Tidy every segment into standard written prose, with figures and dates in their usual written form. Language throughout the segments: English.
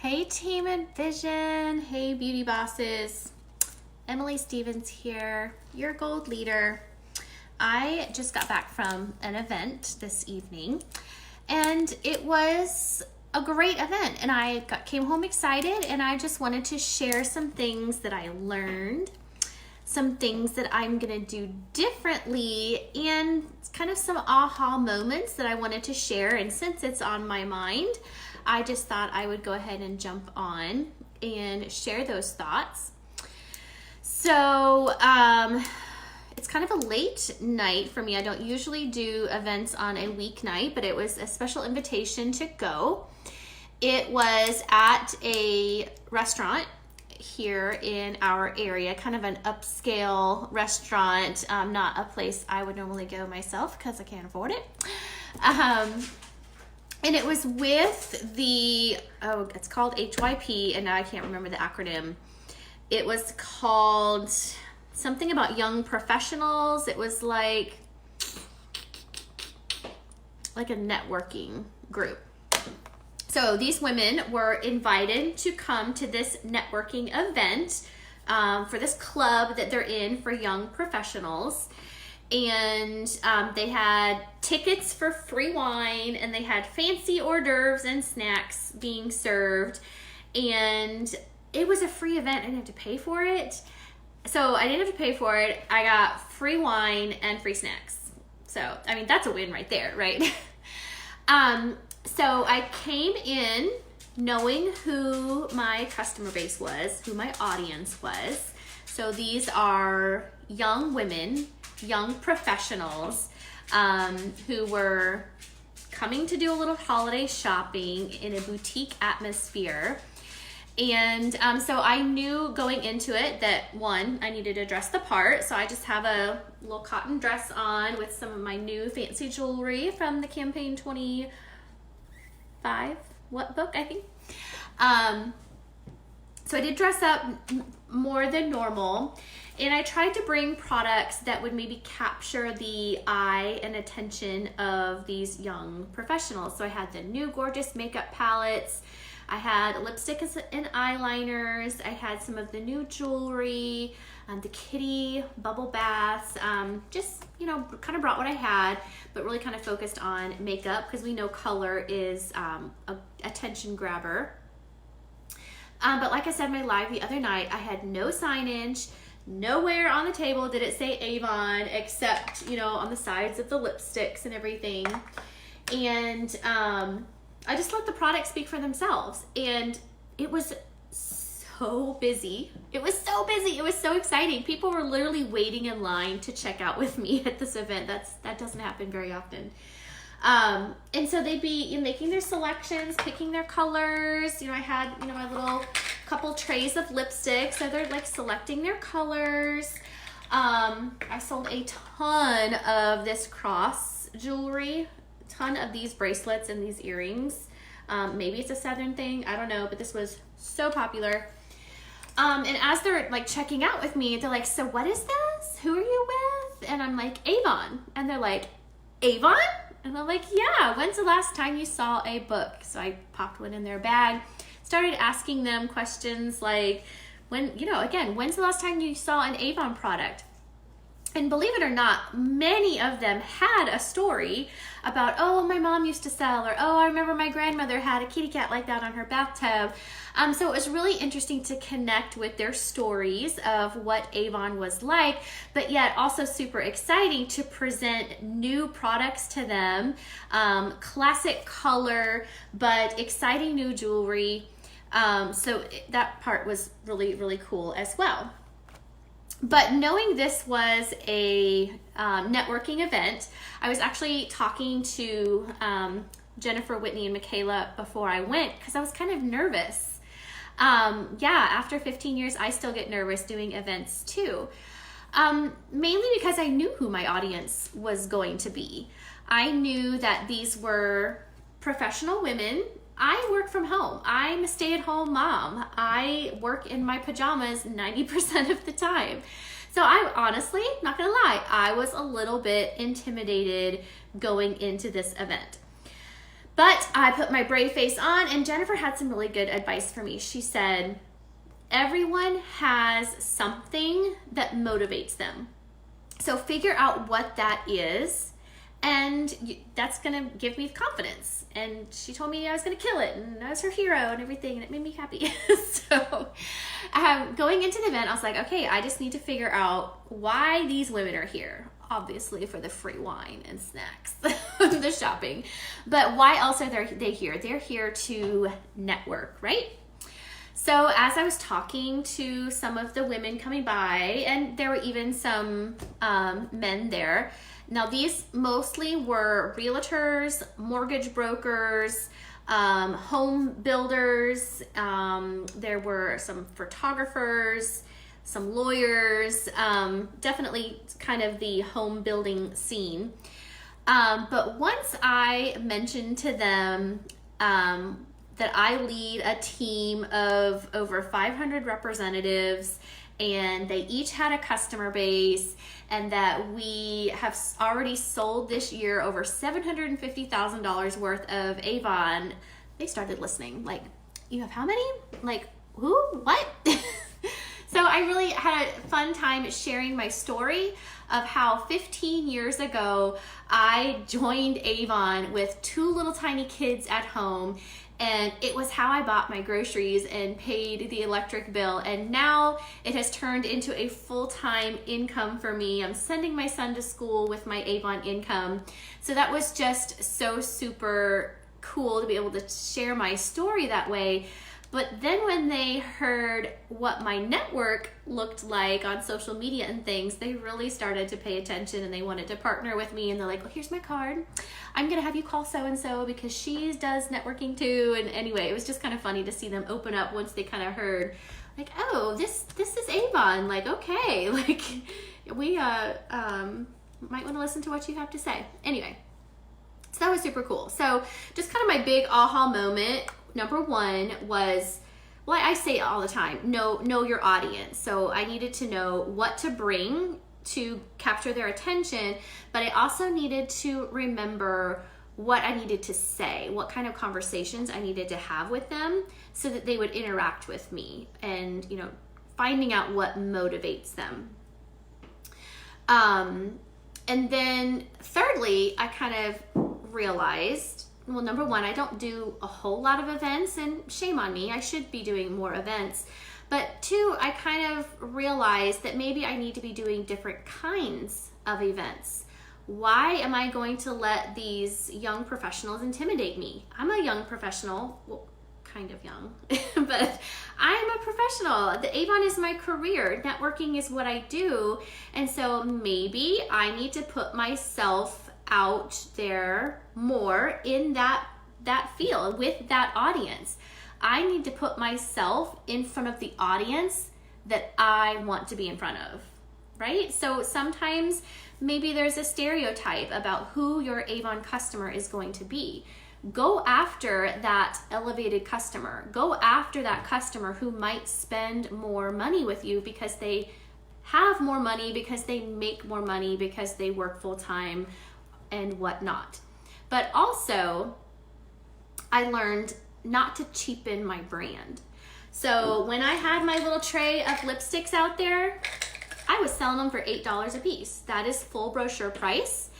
Hey Team Envision, hey beauty bosses. Emily Stevens here, your gold leader. I just got back from an event this evening and it was a great event and I came home excited and I just wanted to share some things that I learned, some things that I'm gonna do differently, and kind of some aha moments that I wanted to share. And since it's on my mind, I just thought I would go ahead and jump on and share those thoughts. So it's kind of a late night for me. I don't usually do events on a weeknight, but it was a special invitation to go. It was at a restaurant here in our area, kind of an upscale restaurant, not a place I would normally go myself because I can't afford it. And it was with it's called HYP, and now I can't remember the acronym. It was called something about young professionals. It was like a networking group. So these women were invited to come to this networking event for this club that they're in for young professionals. And they had tickets for free wine, and they had fancy hors d'oeuvres and snacks being served. And it was a free event. I didn't have to pay for it. So I didn't have to pay for it. I got free wine and free snacks. So, I mean, that's a win right there, right? So I came in knowing who my customer base was, who my audience was. So these are young women, young professionals who were coming to do a little holiday shopping in a boutique atmosphere. And so I knew going into it that, one, I needed to dress the part. So I just have a little cotton dress on with some of my new fancy jewelry from the Campaign 25 book, I think. So I did dress up more than normal. And I tried to bring products that would maybe capture the eye and attention of these young professionals. So I had the new gorgeous makeup palettes. I had lipsticks and eyeliners. I had some of the new jewelry, the kitty bubble baths. Just, kind of brought what I had, but really kind of focused on makeup because we know color is a attention grabber. But like I said in my live the other night, I had no signage. Nowhere on the table did it say Avon except, on the sides of the lipsticks and everything. And I just let the products speak for themselves. And it was so busy. It was so busy. It was so exciting. People were literally waiting in line to check out with me at this event. That doesn't happen very often. And so they'd be making their selections, picking their colors. I had, my little couple trays of lipstick. So they're like selecting their colors. I sold a ton of this cross jewelry, a ton of these bracelets and these earrings. Maybe it's a Southern thing. I don't know, but this was so popular. And as they're like checking out with me, they're like, so what is this? Who are you with? And I'm like, Avon. And they're like, Avon? And I'm like, yeah, when's the last time you saw a book? So I popped one in their bag, started asking them questions like, when's the last time you saw an Avon product? And believe it or not, many of them had a story about, oh, my mom used to sell, or, oh, I remember my grandmother had a kitty cat like that on her bathtub. So it was really interesting to connect with their stories of what Avon was like, but yet also super exciting to present new products to them, classic color, but exciting new jewelry. So that part was really, really cool as well. But knowing this was a networking event, I was actually talking to Jennifer, Whitney, and Michaela before I went because I was kind of nervous. After 15 years, I still get nervous doing events too. Mainly because I knew who my audience was going to be. I knew that these were professional women. I work from home. I'm a stay-at-home mom. I work in my pajamas 90% of the time. So I honestly, not gonna lie, I was a little bit intimidated going into this event. But I put my brave face on, and Jennifer had some really good advice for me. She said, everyone has something that motivates them. So figure out what that is, and that's going to give me confidence. And she told me I was going to kill it, and I was her hero and everything, and it made me happy. So going into the event, I was like, okay, I just need to figure out why these women are here. Obviously for the free wine and snacks, the shopping. But why else are they here? They're here to network, right? So as I was talking to some of the women coming by, and there were even some men there. Now these mostly were realtors, mortgage brokers, home builders. There were some photographers, some lawyers, definitely kind of the home building scene. But once I mentioned to them that I lead a team of over 500 representatives, and they each had a customer base, and that we have already sold this year over $750,000 worth of Avon, they started listening. Like, you have how many? Like, who? What? So I really had a fun time sharing my story of how 15 years ago I joined Avon with 2 little tiny kids at home, and it was how I bought my groceries and paid the electric bill. And now it has turned into a full-time income for me. I'm sending my son to school with my Avon income. So that was just so super cool to be able to share my story that way. But then when they heard what my network looked like on social media and things, they really started to pay attention, and they wanted to partner with me. And they're like, well, here's my card. I'm going to have you call so-and-so because she does networking too. And anyway, it was just kind of funny to see them open up once they kind of heard, like, oh, this is Avon. Like, okay, like we might want to listen to what you have to say. Anyway, so that was super cool. So just kind of my big aha moment. Number one was, well, I say it all the time, know your audience. So I needed to know what to bring to capture their attention, but I also needed to remember what I needed to say, what kind of conversations I needed to have with them so that they would interact with me, and, you know, finding out what motivates them. And then thirdly, I kind of realized, well, number one, I don't do a whole lot of events, and shame on me, I should be doing more events. But 2, I kind of realized that maybe I need to be doing different kinds of events. Why am I going to let these young professionals intimidate me? I'm a young professional, well, kind of young, but I'm a professional. The Avon is my career. Networking is what I do. And so maybe I need to put myself out there more in that field with that audience. I need to put myself in front of the audience that I want to be in front of, right? So sometimes maybe there's a stereotype about who your Avon customer is going to be. Go after that elevated customer. Go after that customer who might spend more money with you because they have more money, because they make more money, because they work full time and whatnot. But also, I learned not to cheapen my brand. So when I had my little tray of lipsticks out there, I was selling them for $8 a piece. That is full brochure price.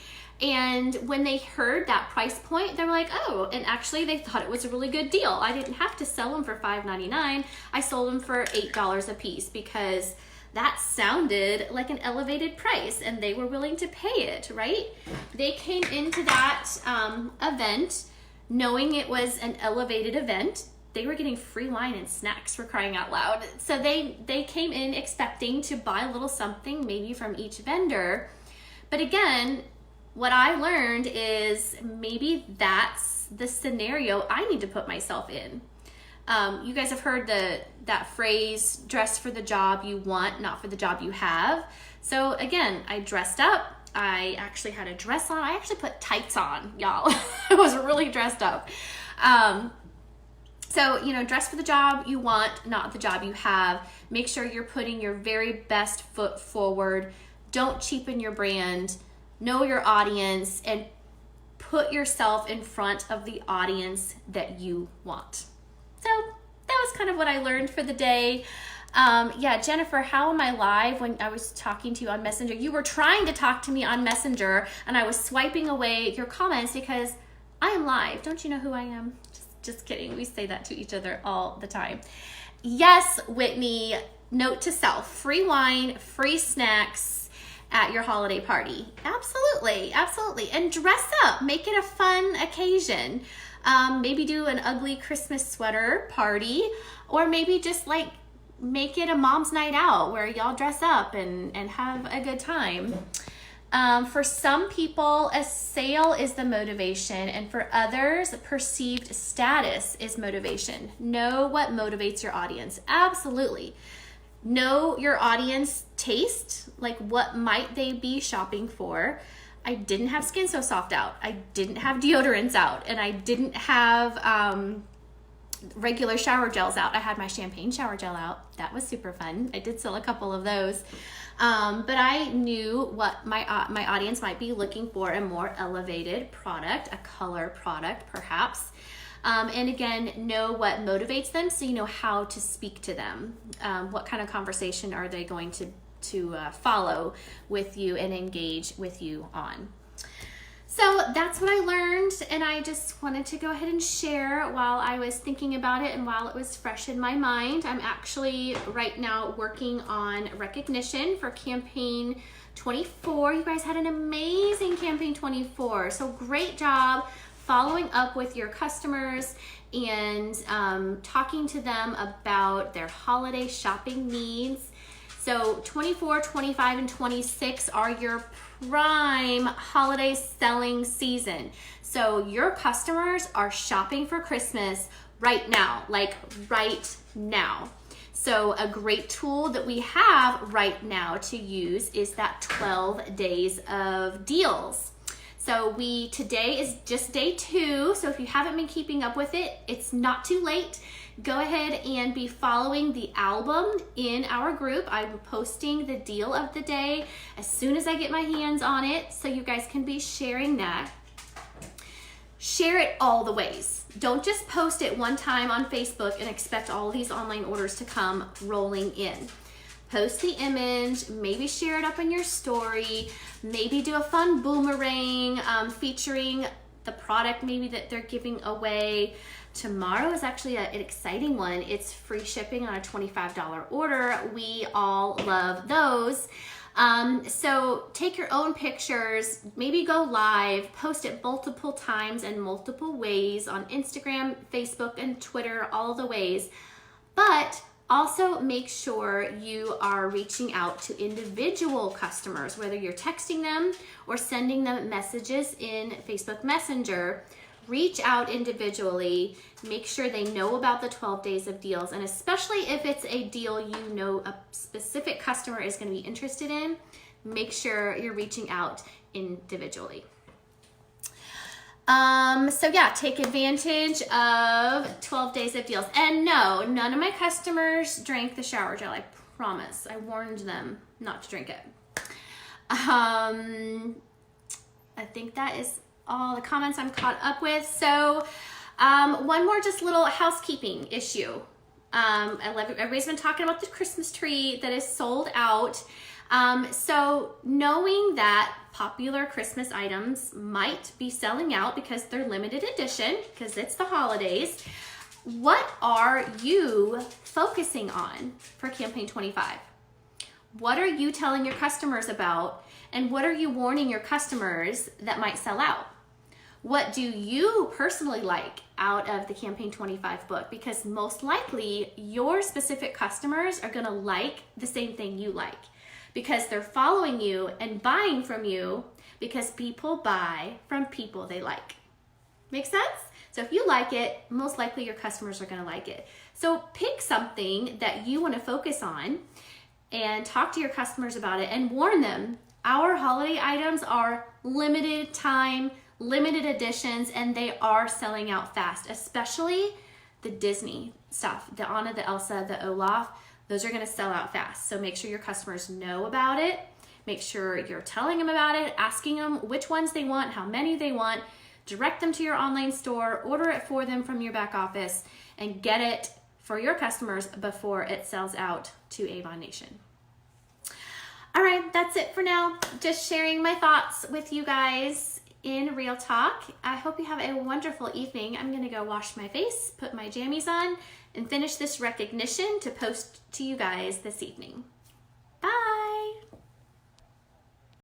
And when they heard that price point, they were like, oh, and actually they thought it was a really good deal. I didn't have to sell them for $5.99. I sold them for $8 a piece because that sounded like an elevated price and they were willing to pay it, right? They came into that event knowing it was an elevated event. They were getting free wine and snacks, for crying out loud. So they came in expecting to buy a little something maybe from each vendor. But again, what I learned is maybe that's the scenario I need to put myself in. You guys have heard that phrase, dress for the job you want, not for the job you have. So again, I dressed up. I actually had a dress on. I actually put tights on, y'all. I was really dressed up. So, you know, dress for the job you want, not the job you have. Make sure you're putting your very best foot forward. Don't cheapen your brand. Know your audience and put yourself in front of the audience that you want. So that was kind of what I learned for the day. Yeah, Jennifer, how am I live when I was talking to you on Messenger? You were trying to talk to me on Messenger and I was swiping away your comments because I am live. Don't you know who I am? Just kidding. We say that to each other all the time. Yes, Whitney, note to self, free wine, free snacks at your holiday party. Absolutely, absolutely. And dress up, make it a fun occasion. Maybe do an ugly Christmas sweater party, or maybe just like make it a mom's night out where y'all dress up and have a good time. For some people, a sale is the motivation, and for others, perceived status is motivation. Know what motivates your audience. Absolutely. Know your audience taste, like what might they be shopping for. I didn't have Skin So Soft out. I didn't have deodorants out, and I didn't have regular shower gels out. I had my champagne shower gel out. That was super fun. I did sell a couple of those. But I knew what my audience might be looking for, a more elevated product, a color product perhaps. And again, know what motivates them so you know how to speak to them. What kind of conversation are they going to follow with you and engage with you on. So that's what I learned, and I just wanted to go ahead and share while I was thinking about it and while it was fresh in my mind. I'm actually right now working on recognition for campaign 24. You guys had an amazing campaign 24, so great job following up with your customers and talking to them about their holiday shopping needs. So 24, 25, and 26 are your prime holiday selling season. So your customers are shopping for Christmas right now, like right now. So a great tool that we have right now to use is that 12 days of deals. So today is just day 2. So if you haven't been keeping up with it, it's not too late. Go ahead and be following the album in our group. I'm posting the deal of the day as soon as I get my hands on it, so you guys can be sharing that. Share it all the ways. Don't just post it one time on Facebook and expect all these online orders to come rolling in. Post the image, maybe share it up in your story, maybe do a fun boomerang featuring the product maybe that they're giving away. Tomorrow is actually an exciting one. It's free shipping on a $25 order. We all love those. So take your own pictures, maybe go live, post it multiple times and multiple ways on Instagram, Facebook, and Twitter, all the ways. But also make sure you are reaching out to individual customers, whether you're texting them or sending them messages in Facebook Messenger. Reach out individually, make sure they know about the 12 days of deals, and especially if it's a deal you know a specific customer is going to be interested in, make sure you're reaching out individually. So yeah, take advantage of 12 days of deals. And no, none of my customers drank the shower gel, I promise. I warned them not to drink it. I think that is all the comments I'm caught up with. So one more just little housekeeping issue. Everybody's been talking about the Christmas tree that is sold out. So knowing that popular Christmas items might be selling out because they're limited edition, because it's the holidays, what are you focusing on for campaign 25? What are you telling your customers about, and what are you warning your customers that might sell out? What do you personally like out of the campaign 25 book? Because most likely your specific customers are going to like the same thing you like, because they're following you and buying from you because people buy from people they like. Make sense? So if you like it, most likely your customers are going to like it. So pick something that you want to focus on and talk to your customers about it and warn them. Our holiday items are limited time, limited editions, and they are selling out fast, especially the Disney stuff, the Anna, the Elsa, the Olaf. Those are going to sell out fast. So make sure your customers know about it. Make sure you're telling them about it, asking them which ones they want, how many they want. direct them to your online store, order it for them from your back office, and get it for your customers before it sells out to Avon Nation. All right, that's it for now. Just sharing my thoughts with you guys in Real Talk. I hope you have a wonderful evening. I'm gonna go wash my face, put my jammies on, and finish this recognition to post to you guys this evening. Bye.